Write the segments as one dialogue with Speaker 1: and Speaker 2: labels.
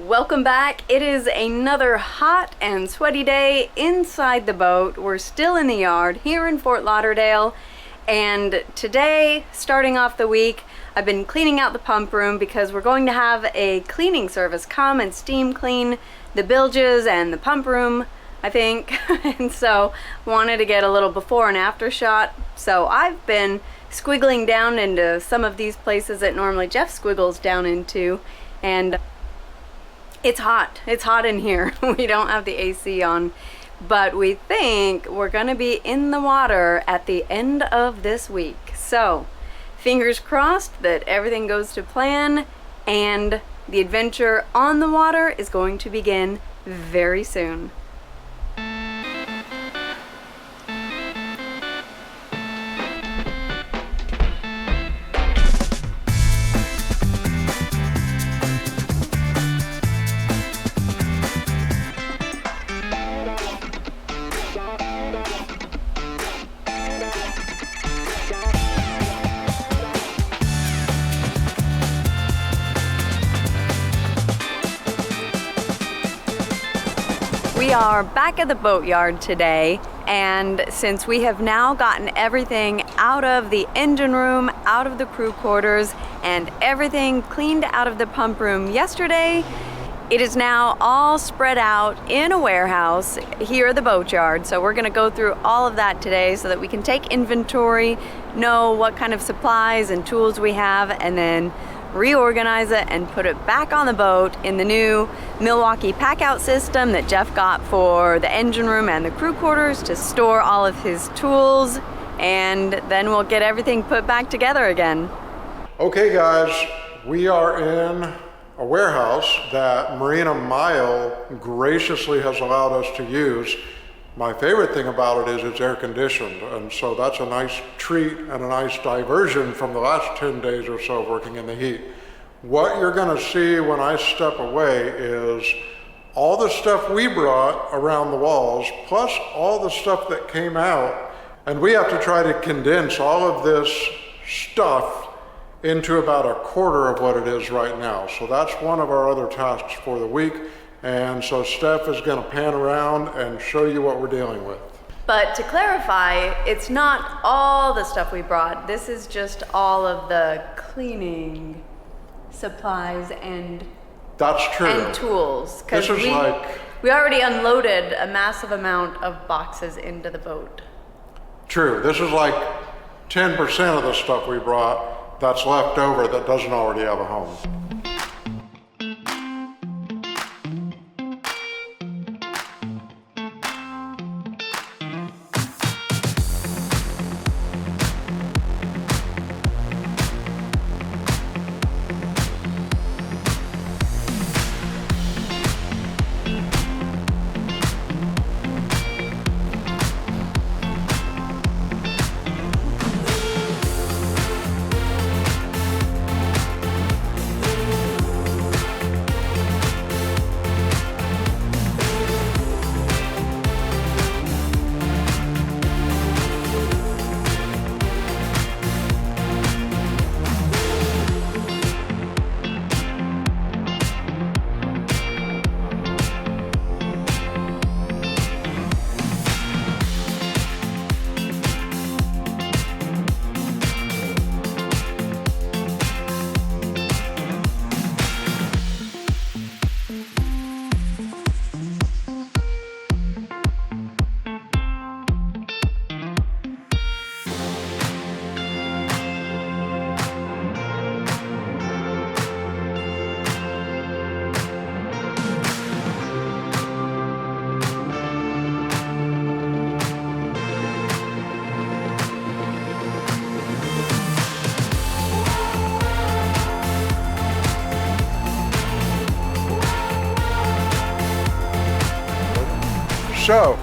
Speaker 1: Welcome back. It is another hot and sweaty day inside the boat. We're still in the yard here in Fort Lauderdale, and today, starting off the week, I've been cleaning out the pump room because we're going to have a cleaning service come and steam clean the bilges and the pump room, I think. And so wanted to get a little before and after shot. So I've been squiggling down into some of these places that normally Jeff squiggles down into, and it's hot. It's hot in here. We don't have the AC on, but we think we're gonna be in the water at the end of this week. So fingers crossed that everything goes to plan, and the adventure on the water is going to begin very soon. We are back at the boatyard today, and since we have now gotten everything out of the engine room, out of the crew quarters, and everything cleaned out of the pump room yesterday, it is now all spread out in a warehouse here at the boatyard. So we're going to go through all of that today so that we can take inventory, know what kind of supplies and tools we have, and then reorganize it and put it back on the boat in the new Milwaukee pack-out system that Jeff got for the engine room and the crew quarters to store all of his tools, and then we'll get everything put back together again.
Speaker 2: Okay guys, we are in a warehouse that Marina Mile graciously has allowed us to use. My favorite thing about it is it's air conditioned, and so that's a nice treat and a nice diversion from the last 10 days or so of working in the heat. What you're gonna see when I step away is all the stuff we brought around the walls, plus all the stuff that came out, and we have to try to condense all of this stuff into about a quarter of what it is right now. So that's one of our other tasks for the week. And so Steph is going to pan around and show you what we're dealing with.
Speaker 1: But to clarify, it's not all the stuff we brought. This is just all of the cleaning supplies and
Speaker 2: that's true.
Speaker 1: And tools. Because
Speaker 2: we
Speaker 1: already unloaded a massive amount of boxes into the boat.
Speaker 2: True. This is like 10% of the stuff we brought that's left over that doesn't already have a home. So,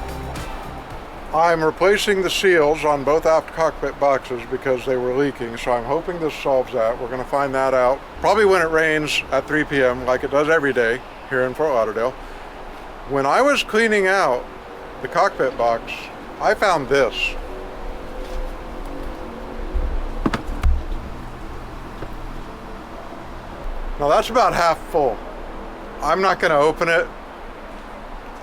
Speaker 2: I'm replacing the seals on both aft cockpit boxes because they were leaking, so I'm hoping this solves that. We're going to find that out probably when it rains at 3 p.m. like it does every day here in Fort Lauderdale. When I was cleaning out the cockpit box, I found this. Now that's about half full. I'm not gonna open it.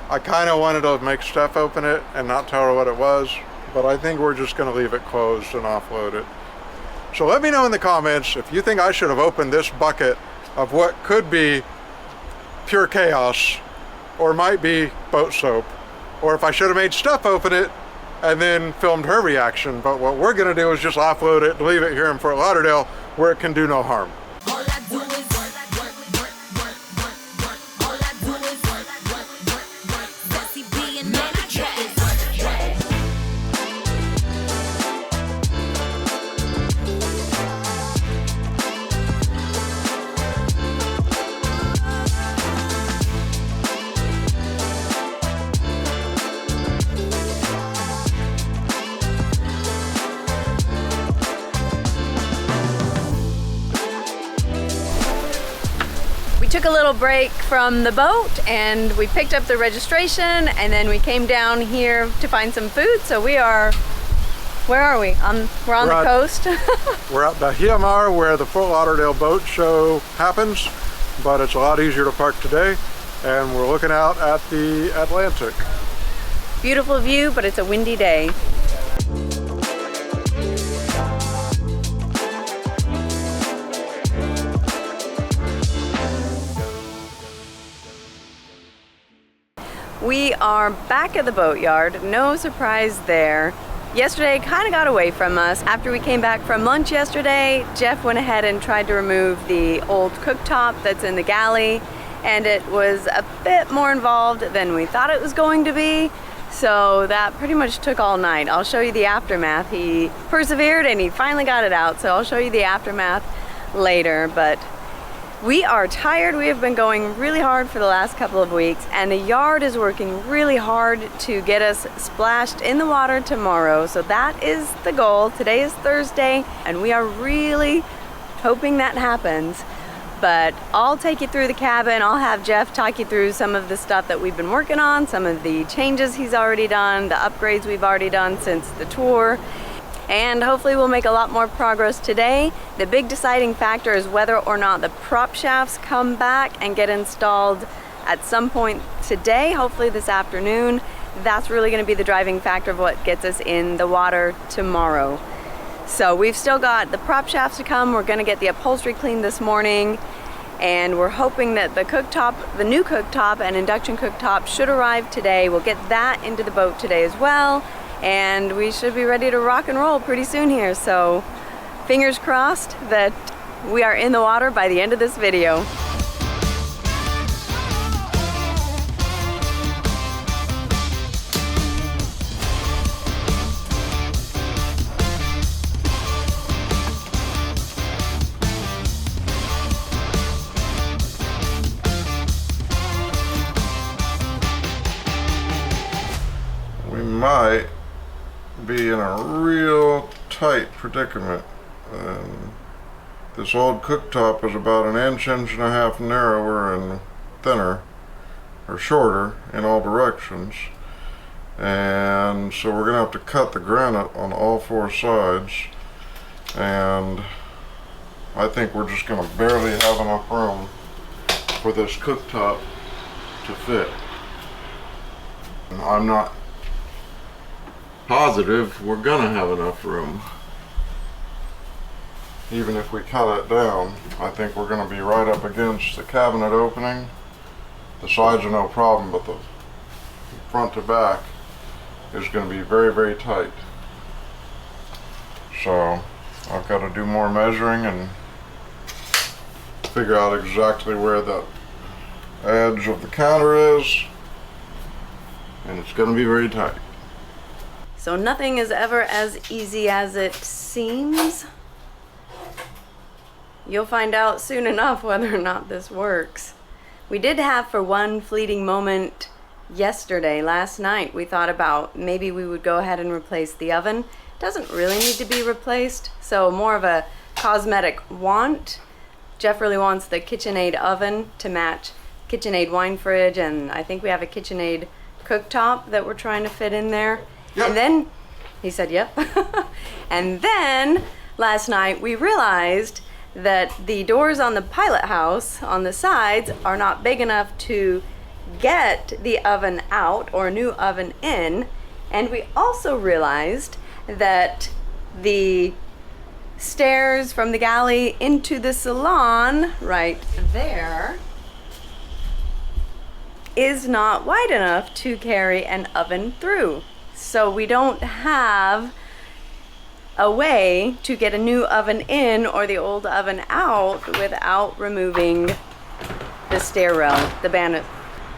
Speaker 2: I kind of wanted to make Steph open it and not tell her what it was, but I think we're just gonna leave it closed and offload it. So let me know in the comments if you think I should have opened this bucket of what could be pure chaos or might be boat soap, or if I should have made Steph open it and then filmed her reaction. But what we're gonna do is just offload it and leave it here in Fort Lauderdale where it can do no harm.
Speaker 1: We took a little break from the boat and we picked up the registration, and then we came down here to find some food. So we are, where are we? We're on the coast.
Speaker 2: We're at Bahia Mar, where the Fort Lauderdale boat show happens, but it's a lot easier to park today, and we're looking out at the Atlantic.
Speaker 1: Beautiful view, but it's a windy day. We are back at the boatyard, no surprise there. Yesterday kind of got away from us. After we came back from lunch yesterday, Jeff went ahead and tried to remove the old cooktop that's in the galley, and it was a bit more involved than we thought it was going to be. So that pretty much took all night. I'll show you the aftermath. He persevered and he finally got it out, so I'll show you the aftermath later. But we are tired. We have been going really hard for the last couple of weeks, and the yard is working really hard to get us splashed in the water tomorrow. So that is the goal. Today is Thursday, and we are really hoping that happens. But I'll take you through the cabin. I'll have Jeff talk you through some of the stuff that we've been working on, some of the changes he's already done, the upgrades we've already done since the tour. And hopefully we'll make a lot more progress today. The big deciding factor is whether or not the prop shafts come back and get installed at some point today, hopefully this afternoon. That's really going to be the driving factor of what gets us in the water tomorrow. So we've still got the prop shafts to come. We're going to get the upholstery cleaned this morning, and we're hoping that the cooktop, the new cooktop and induction cooktop should arrive today. We'll get that into the boat today as well, and we should be ready to rock and roll pretty soon here. So fingers crossed that we are in the water by the end of this video.
Speaker 2: We might be in a real tight predicament. This old cooktop is about an inch and a half narrower and thinner, or shorter in all directions, and so we're gonna have to cut the granite on all four sides, and I think we're just gonna barely have enough room for this cooktop to fit. And I'm not positive we're gonna have enough room. Even if we cut it down, I think we're gonna be right up against the cabinet opening. The sides are no problem, but the front to back is gonna be very, very tight. So I've got to do more measuring and figure out exactly where the edge of the counter is, and it's gonna be very tight.
Speaker 1: So nothing is ever as easy as it seems. You'll find out soon enough whether or not this works. We did have, for one fleeting moment yesterday, last night, we thought about maybe we would go ahead and replace the oven. It doesn't really need to be replaced, so more of a cosmetic want. Jeff really wants the KitchenAid oven to match KitchenAid wine fridge, and I think we have a KitchenAid cooktop that we're trying to fit in there. Yep. And then, he said, yep. And then last night we realized that the doors on the pilot house on the sides are not big enough to get the oven out or a new oven in. And we also realized that the stairs from the galley into the salon right there is not wide enough to carry an oven through. So we don't have a way to get a new oven in or the old oven out without removing the stair rail, the band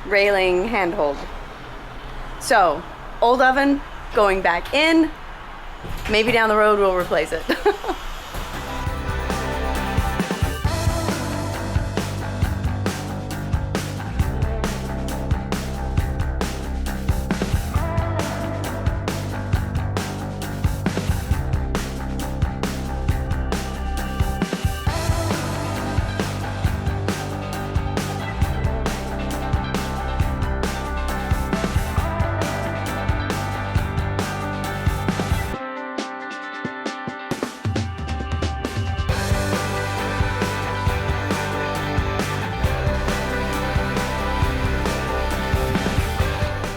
Speaker 1: railing handhold. So old oven going back in. Maybe down the road we'll replace it.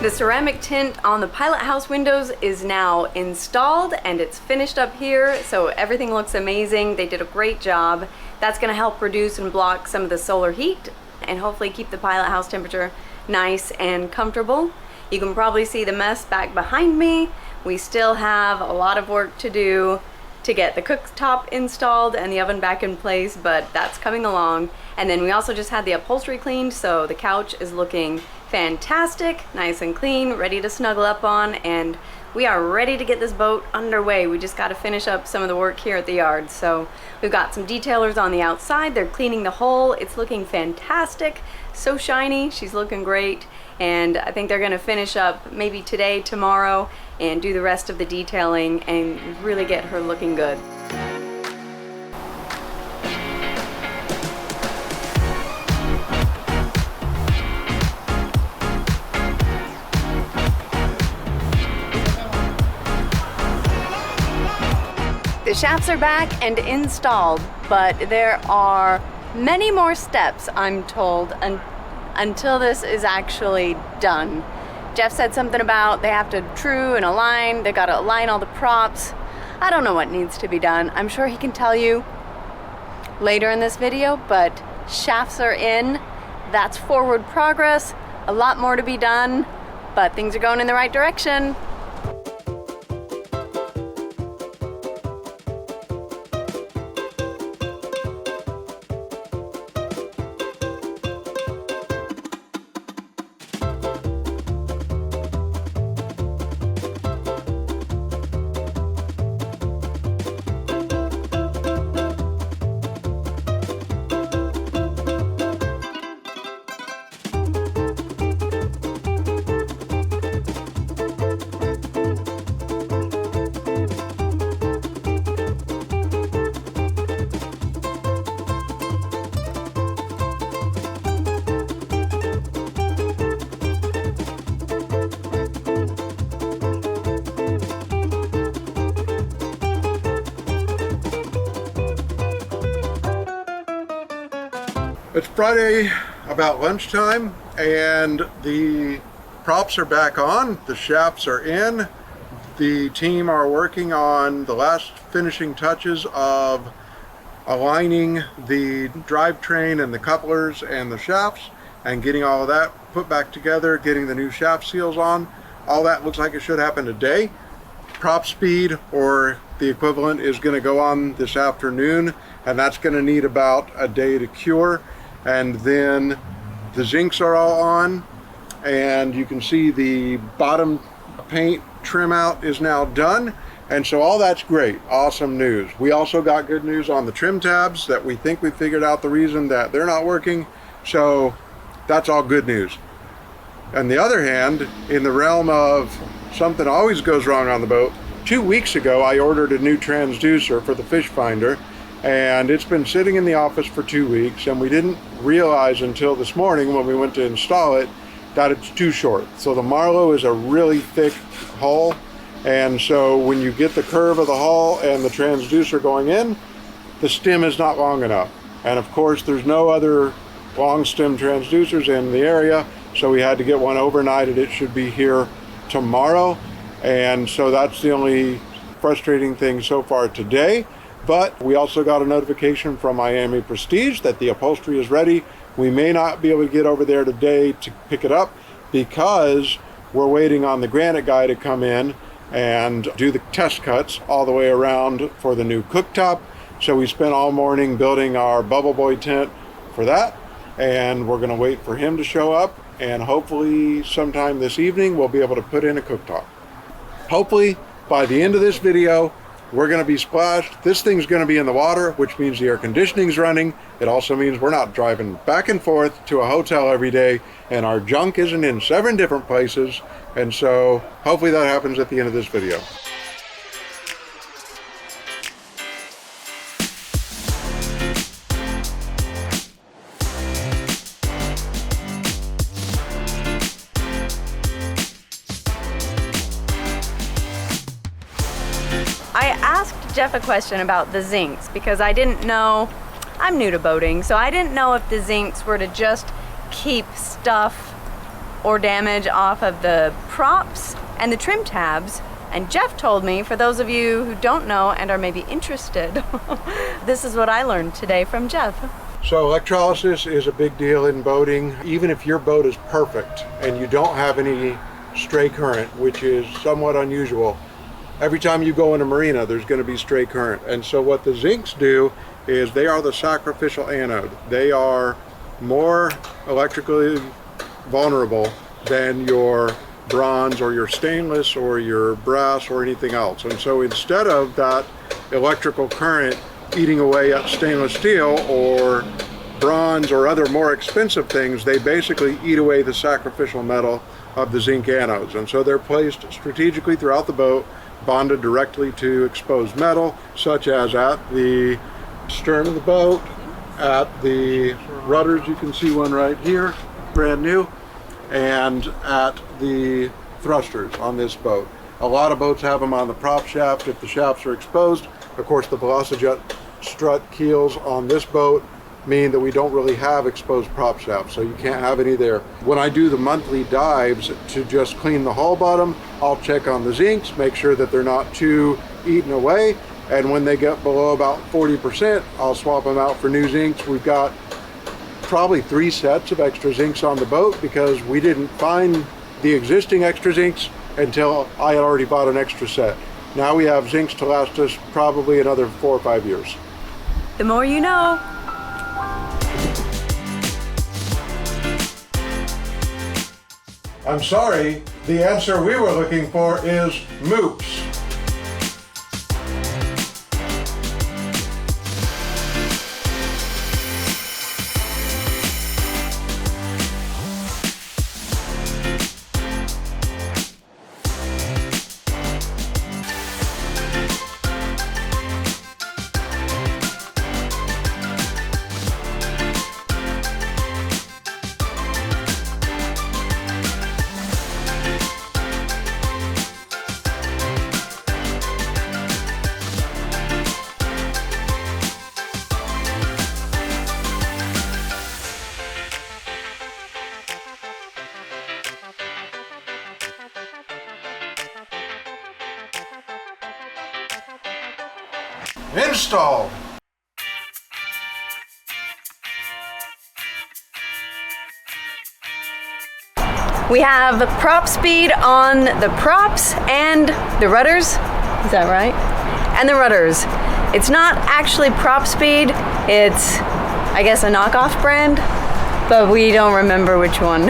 Speaker 1: The ceramic tint on the pilot house windows is now installed and it's finished up here, so everything looks amazing. They did a great job. That's going to help reduce and block some of the solar heat and hopefully keep the pilot house temperature nice and comfortable. You can probably see the mess back behind me. We still have a lot of work to do to get the cooktop installed and the oven back in place, but that's coming along. And then we also just had the upholstery cleaned, so the couch is looking fantastic, nice and clean, ready to snuggle up on, and we are ready to get this boat underway. We just got to finish up some of the work here at the yard. So we've got some detailers on the outside. They're cleaning the hull. It's looking fantastic, so shiny. She's looking great, and I think they're going to finish up maybe today, tomorrow, and do the rest of the detailing and really get her looking good. The shafts are back and installed, but there are many more steps, I'm told, until this is actually done. Jeff said something about they have to true and align, they gotta align all the props. I don't know what needs to be done. I'm sure he can tell you later in this video, but shafts are in. That's forward progress. A lot more to be done, but things are going in the right direction.
Speaker 2: It's Friday about lunchtime and the props are back on, the shafts are in. The team are working on the last finishing touches of aligning the drivetrain and the couplers and the shafts and getting all of that put back together, getting the new shaft seals on. All that looks like it should happen today. Prop speed or the equivalent is going to go on this afternoon, and that's going to need about a day to cure. And then the zincs are all on, and you can see the bottom paint trim out is now done. And so all that's great, awesome news. We also got good news on the trim tabs that we think we figured out the reason that they're not working. So that's all good news. On the other hand, in the realm of something always goes wrong on the boat, 2 weeks ago I ordered a new transducer for the fish finder, and it's been sitting in the office for 2 weeks, and we didn't realize until this morning when we went to install it that it's too short. So the Marlow is a really thick hull, and so when you get the curve of the hull and the transducer going in, the stem is not long enough. And of course, there's no other long stem transducers in the area, so we had to get one overnighted. It should be here tomorrow. And so that's the only frustrating thing so far today. But we also got a notification from Miami Prestige that the upholstery is ready. We may not be able to get over there today to pick it up because we're waiting on the granite guy to come in and do the test cuts all the way around for the new cooktop. So we spent all morning building our bubble boy tent for that, and we're gonna wait for him to show up, and hopefully sometime this evening we'll be able to put in a cooktop. Hopefully by the end of this video we're gonna be splashed. This thing's gonna be in the water, which means the air conditioning's running. It also means we're not driving back and forth to a hotel every day, and our junk isn't in 7 different places. And so hopefully that happens at the end of this video.
Speaker 1: I asked Jeff a question about the zincs because I didn't know, I'm new to boating, so I didn't know if the zincs were to just keep stuff or damage off of the props and the trim tabs. And Jeff told me, for those of you who don't know and are maybe interested, this is what I learned today from Jeff.
Speaker 2: So electrolysis is a big deal in boating. Even if your boat is perfect and you don't have any stray current, which is somewhat unusual, every time you go in a marina, there's going to be stray current. And so what the zincs do is they are the sacrificial anode. They are more electrically vulnerable than your bronze or your stainless or your brass or anything else. And so instead of that electrical current eating away at stainless steel or bronze or other more expensive things, they basically eat away the sacrificial metal of the zinc anodes. And so they're placed strategically throughout the boat, bonded directly to exposed metal, such as at the stern of the boat, at the rudders. You can see one right here, brand new, and at the thrusters on this boat. A lot of boats have them on the prop shaft if the shafts are exposed. Of course, the Velocijet strut keels on this boat mean that we don't really have exposed prop shafts, so you can't have any there. When I do the monthly dives to just clean the hull bottom, I'll check on the zincs, make sure that they're not too eaten away, and when they get below about 40%, I'll swap them out for new zincs. We've got probably 3 sets of extra zincs on the boat because we didn't find the existing extra zincs until I had already bought an extra set. Now we have zincs to last us probably another 4 or 5 years.
Speaker 1: The more you know.
Speaker 2: I'm sorry, the answer we were looking for is moops. Installed.
Speaker 1: We have prop speed on the props and the rudders. Is that right? And the rudders. It's not actually prop speed. It's, I guess, a knockoff brand, but we don't remember which one.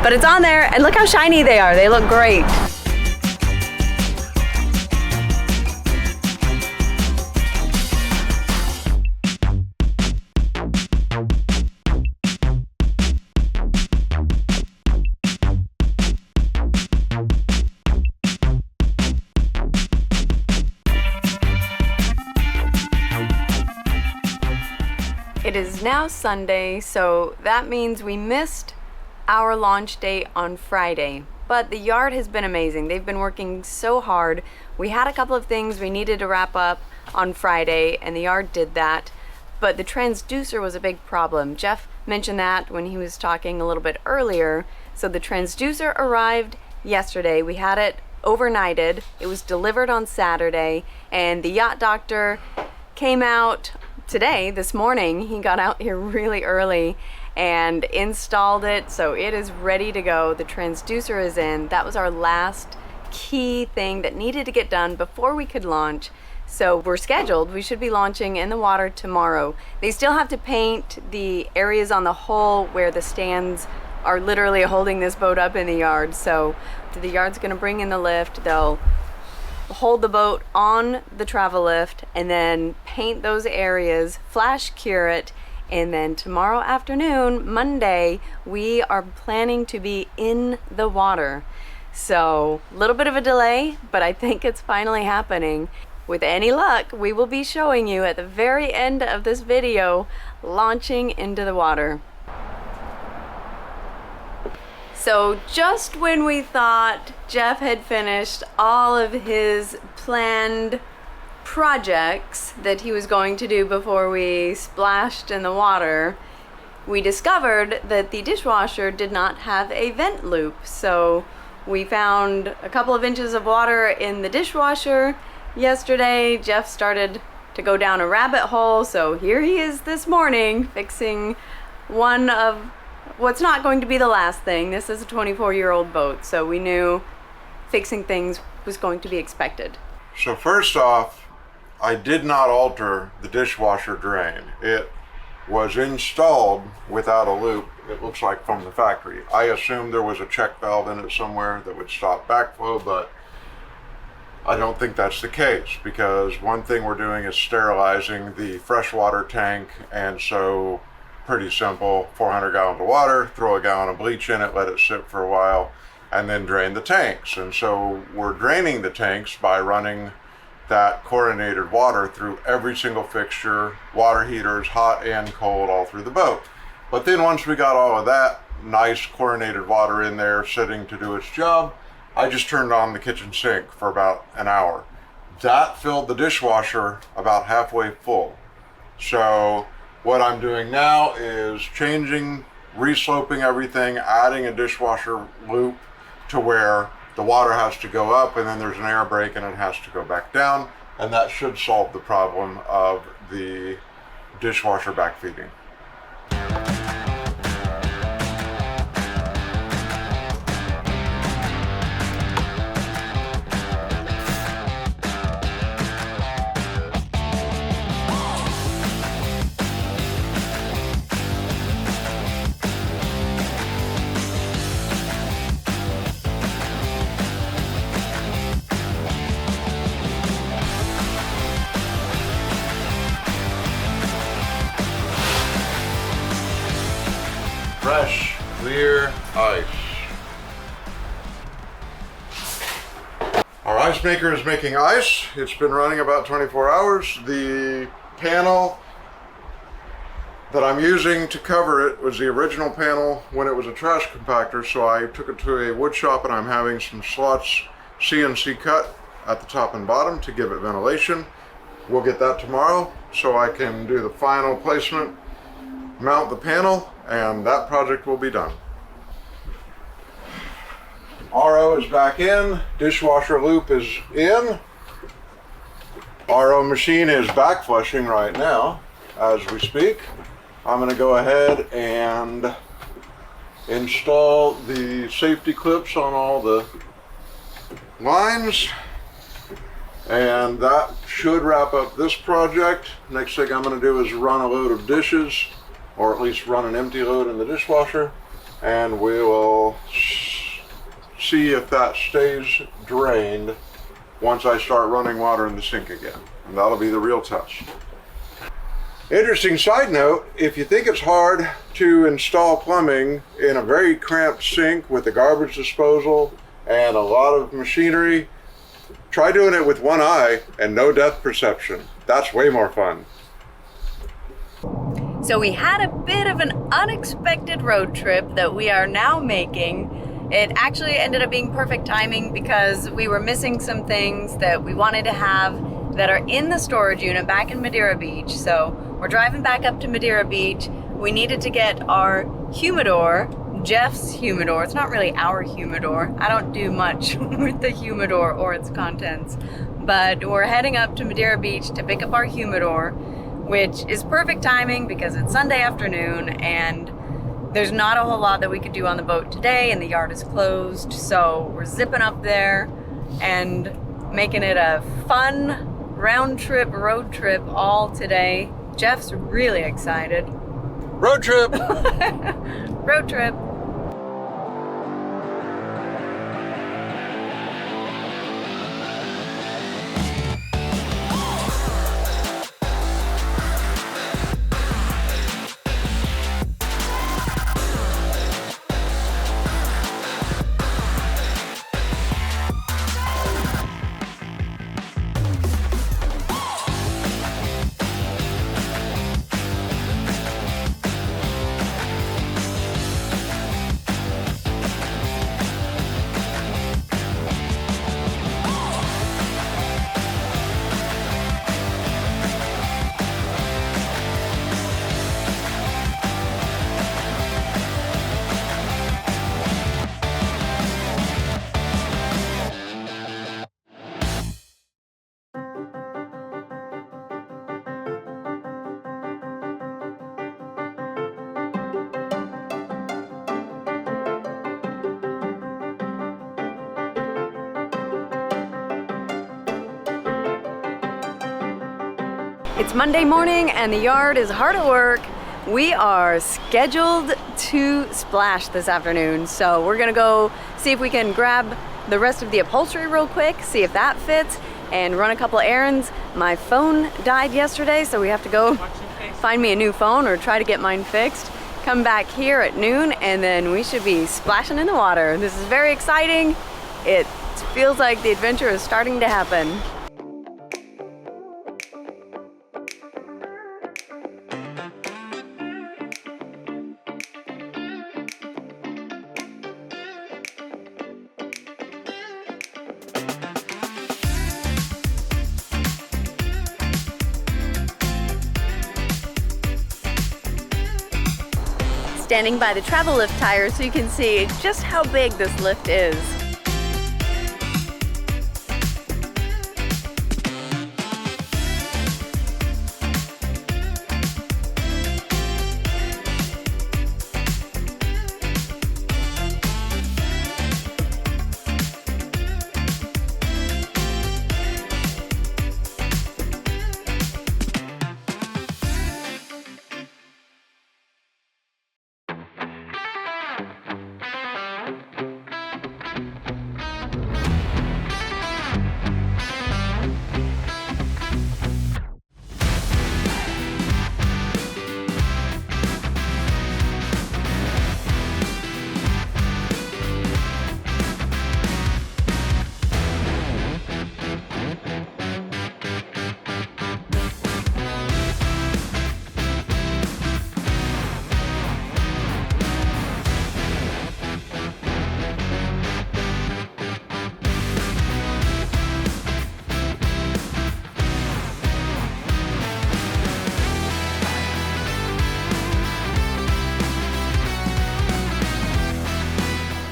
Speaker 1: But it's on there, and look how shiny they are. They look great. It is now Sunday, so that means we missed our launch date on Friday. But the yard has been amazing. They've been working so hard. We had a couple of things we needed to wrap up on Friday, and the yard did that. But the transducer was a big problem. Jeff mentioned that when he was talking a little bit earlier. So the transducer arrived yesterday. We had it overnighted. It was delivered on Saturday, and the yacht doctor came out today, this morning. He got out here really early and installed it, so it is ready to go. The transducer is in. That was our last key thing that needed to get done before we could launch. So we're scheduled. We should be launching in the water tomorrow. They still have to paint the areas on the hull where the stands are literally holding this boat up in the yard. So the yard's gonna bring in the lift. They'll hold the boat on the travel lift and then paint those areas, flash cure it, and then tomorrow afternoon, Monday, we are planning to be in the water. So a little bit of a delay, but I think it's finally happening. With any luck, we will be showing you at the very end of this video launching into the water. So just when we thought Jeff had finished all of his planned projects that he was going to do before we splashed in the water, we discovered that the dishwasher did not have a vent loop. So we found a couple of inches of water in the dishwasher yesterday. Jeff started to go down a rabbit hole, so here he is this morning fixing one of what's not going to be the last thing. This is a 24-year-old boat, so we knew fixing things was going to be expected.
Speaker 2: So first off, I did not alter the dishwasher drain. It was installed without a loop, it looks like, from the factory. I assumed there was a check valve in it somewhere that would stop backflow, but I don't think that's the case, because one thing we're doing is sterilizing the freshwater tank, and so pretty simple, 400 gallons of water, throw a gallon of bleach in it, let it sit for a while, and then drain the tanks. And so we're draining the tanks by running that chlorinated water through every single fixture, water heaters, hot and cold, all through the boat. But then once we got all of that nice chlorinated water in there sitting to do its job, I just turned on the kitchen sink for about an hour. That filled the dishwasher about halfway full. So what I'm doing now is changing, resloping everything, adding a dishwasher loop to where the water has to go up and then there's an air break and it has to go back down. And that should solve the problem of the dishwasher backfeeding. Fresh, clear ice. Our ice maker is making ice. It's been running about 24 hours. The panel that I'm using to cover it was the original panel when it was a trash compactor, so I took it to a wood shop and I'm having some slots CNC cut at the top and bottom to give it ventilation. We'll get that tomorrow so I can do the final placement, mount the panel, and that project will be done. RO is back in, dishwasher loop is in. RO machine is back flushing right now as we speak. I'm going to go ahead and install the safety clips on all the lines, and that should wrap up this project. Next thing I'm going to do is run a load of dishes, or at least run an empty load in the dishwasher, and we will see if that stays drained once I start running water in the sink again. And that'll be the real test. Interesting side note, if you think it's hard to install plumbing in a very cramped sink with a garbage disposal and a lot of machinery, try doing it with one eye and no depth perception. That's way more fun.
Speaker 1: So we had a bit of an unexpected road trip that we are now making. It actually ended up being perfect timing because we were missing some things that we wanted to have that are in the storage unit back in Madeira Beach. So we're driving back up to Madeira Beach. We needed to get our humidor, Jeff's humidor. It's not really our humidor. I don't do much with the humidor or its contents. But we're heading up to Madeira Beach to pick up our humidor, which is perfect timing because it's Sunday afternoon and there's not a whole lot that we could do on the boat today and the yard is closed. So we're zipping up there and making it a fun road trip all today. Jeff's really excited.
Speaker 2: Road trip!
Speaker 1: Road trip. It's Monday morning and the yard is hard at work. We are scheduled to splash this afternoon, so we're gonna go see if we can grab the rest of the upholstery real quick, see if that fits, and run a couple errands. My phone died yesterday, so we have to go find me a new phone or try to get mine fixed. Come back here at noon and then we should be splashing in the water. This is very exciting. It feels like the adventure is starting to happen. Standing by the travel lift tires so you can see just how big this lift is.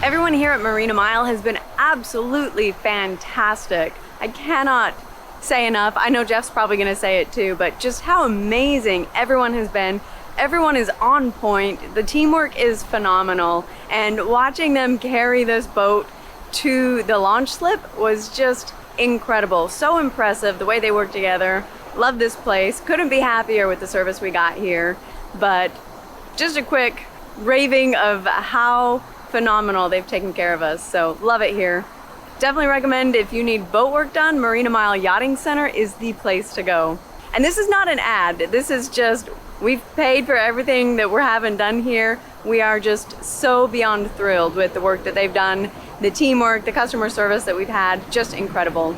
Speaker 1: Everyone here at Marina Mile has been absolutely fantastic. I cannot say enough. I know Jeff's probably gonna say it too, but just how amazing everyone has been. Everyone is on point. The teamwork is phenomenal. And watching them carry this boat to the launch slip was just incredible. So impressive the way they work together. Love this place. Couldn't be happier with the service we got here. But just a quick raving of how phenomenal they've taken care of us. So love it here. Definitely recommend if you need boat work done, Marina Mile Yachting Center is the place to go. And this is not an ad. This is just, we've paid for everything that we're having done here. We are just so beyond thrilled with the work that they've done, the teamwork, the customer service that we've had, just incredible.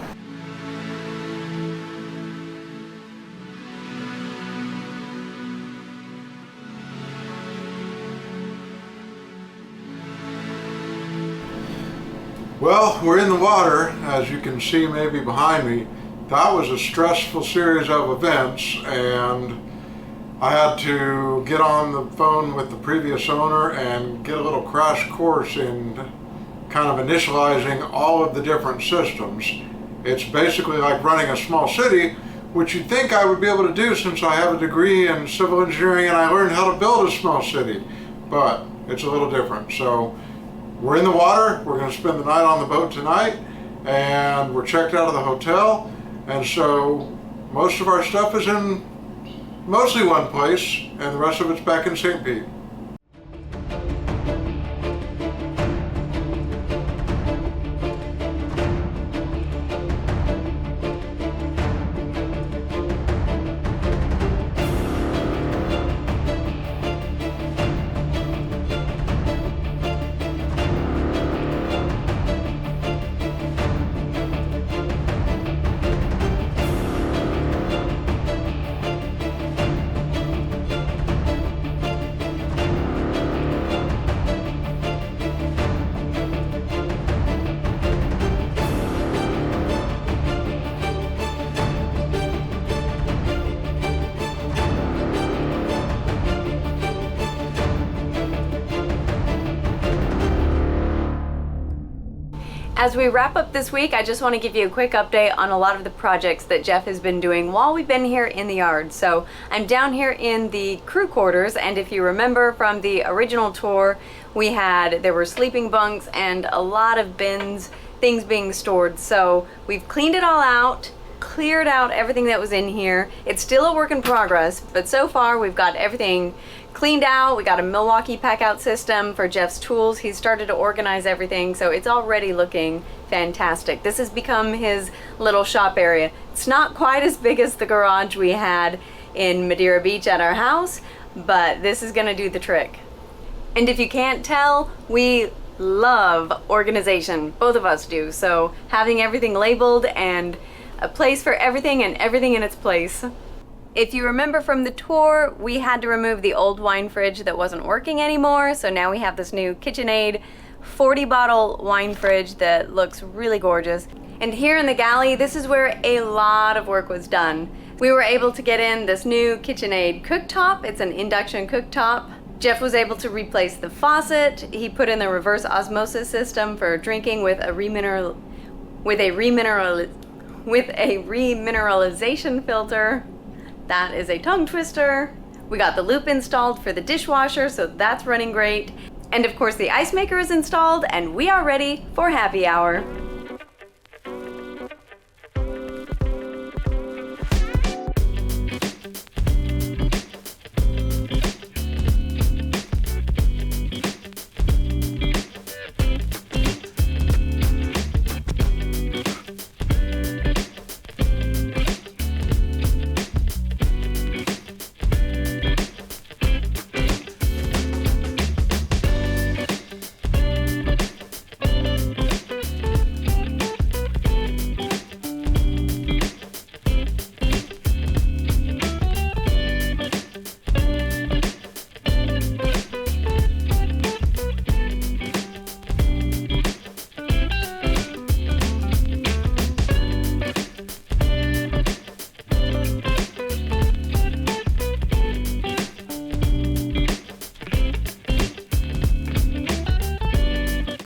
Speaker 2: Well, we're in the water, as you can see maybe behind me. that was a stressful series of events, and I had to get on the phone with the previous owner and get a little crash course in kind of initializing all of the different systems. It's basically like running a small city, which you'd think I would be able to do since I have a degree in civil engineering and I learned how to build a small city, but it's a little different. So we're in the water, we're going to spend the night on the boat tonight, and we're checked out of the hotel, and so most of our stuff is in mostly one place, and the rest of it's back in St. Pete.
Speaker 1: As we wrap up this week, I just want to give you a quick update on a lot of the projects that Jeff has been doing while we've been here in the yard. So I'm down here in the crew quarters, and if you remember from the original tour, there were sleeping bunks and a lot of bins, things being stored. So we've cleaned it all out, cleared out everything that was in here. It's still a work in progress, but so far we've got everything cleaned out. We got a Milwaukee pack out system for Jeff's tools. He's started to organize everything, so it's already looking fantastic. This has become his little shop area. It's not quite as big as the garage we had in Madeira Beach at our house, but this is gonna do the trick. And if you can't tell, we love organization. Both of us do. So having everything labeled and a place for everything and everything in its place. If you remember from the tour, we had to remove the old wine fridge that wasn't working anymore, so now we have this new KitchenAid 40 bottle wine fridge that looks really gorgeous. And here in the galley, this is where a lot of work was done. We were able to get in this new KitchenAid cooktop. It's an induction cooktop. Jeff was able to replace the faucet. He put in the reverse osmosis system for drinking with a remineralization filter. That is a tongue twister. We got the loop installed for the dishwasher, so that's running great. And of course the ice maker is installed, and we are ready for happy hour.